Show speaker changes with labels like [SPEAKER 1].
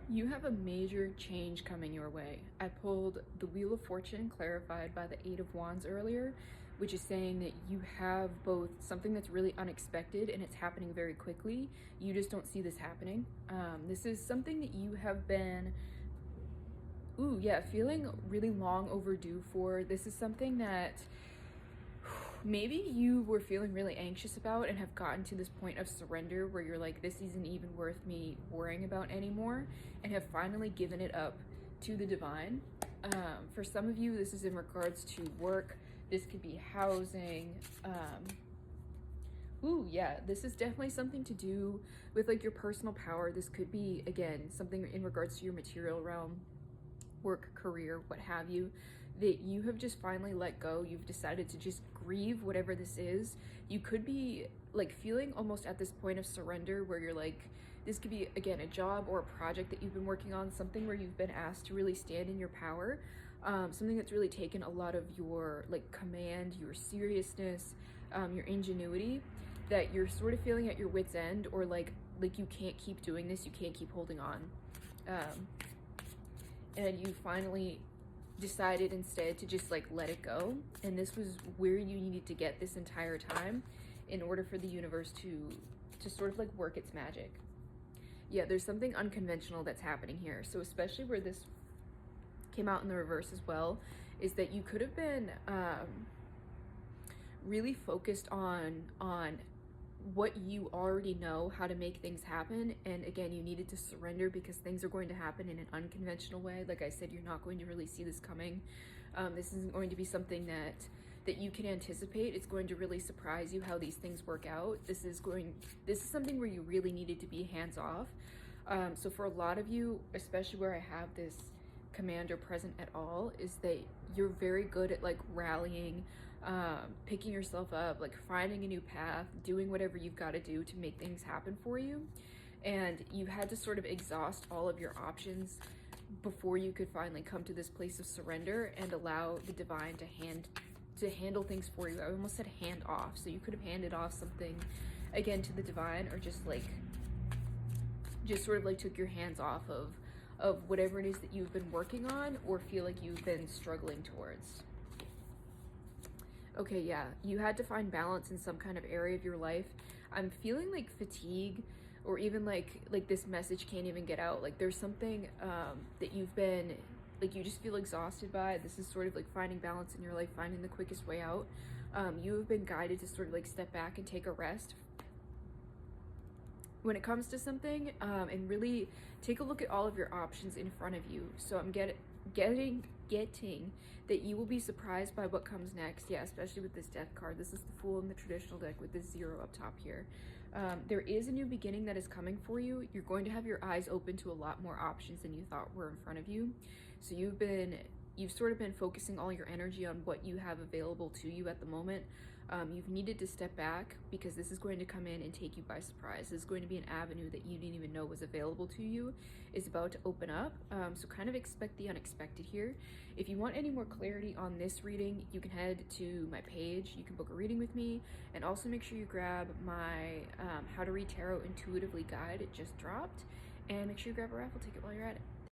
[SPEAKER 1] You have a major change coming your way. I pulled the Wheel of Fortune clarified by the Eight of Wands earlier, which is saying that you have both something that's really unexpected and it's happening very quickly. You just don't see this happening. This is something that you have been, feeling really long overdue for. This is something that maybe you were feeling really anxious about and have gotten to this point of surrender where you're like, this isn't even worth me worrying about anymore, and have finally given it up to the divine. For some of you, this is in regards to work. This could be housing. This is definitely something to do with like your personal power. This could be, again, something in regards to your material realm, work, career, what have you, that you have just finally let go. You've decided to just grieve whatever this is. You could be like feeling almost at this point of surrender where you're like, this could be, again, a job or a project that you've been working on, something where you've been asked to really stand in your power, something that's really taken a lot of your like command, your seriousness, your ingenuity, that you're sort of feeling at your wit's end, or like you can't keep doing this, you can't keep holding on. And you finally decided instead to just like let it go. And this was where you needed to get this entire time in order for the universe to sort of like work its magic. Yeah, there's something unconventional that's happening here. So especially where this came out in the reverse as well, is that you could have been really focused on what you already know, how to make things happen. And again, you needed to surrender because things are going to happen in an unconventional way. Like I said, you're not going to really see this coming. This isn't going to be something that you can anticipate. It's going to really surprise you how these things work out. This is something where you really needed to be hands off. So for a lot of you, especially where I have this commander present at all, is that you're very good at like rallying, picking yourself up, like finding a new path, doing whatever you've got to do to make things happen for you. And you had to sort of exhaust all of your options before you could finally come to this place of surrender and allow the divine to handle things for you. I almost said hand off. So you could have handed off something again to the divine, or just sort of like took your hands off of whatever it is that you've been working on or feel like you've been struggling towards. Okay, yeah, you had to find balance in some kind of area of your life. I'm feeling like fatigue, or even like this message can't even get out. Like there's something that you've been, like you just feel exhausted by. This is sort of like finding balance in your life, finding the quickest way out. You have been guided to sort of like step back and take a rest when it comes to something, and really take a look at all of your options in front of you. So I'm getting that you will be surprised by what comes next. Yeah, especially with this death card. This is the Fool in the traditional deck with this 0 up top here. There is a new beginning that is coming for you. You're going to have your eyes open to a lot more options than you thought were in front of you. So you've sort of been focusing all your energy on what you have available to you at the moment. You've needed to step back because this is going to come in and take you by surprise. This is going to be an avenue that you didn't even know was available to you, is about to open up. So kind of expect the unexpected here. If you want any more clarity on this reading, you can head to my page. You can book a reading with me, and also make sure you grab my How to Read Tarot Intuitively guide. It just dropped, and make sure you grab a raffle ticket while you're at it.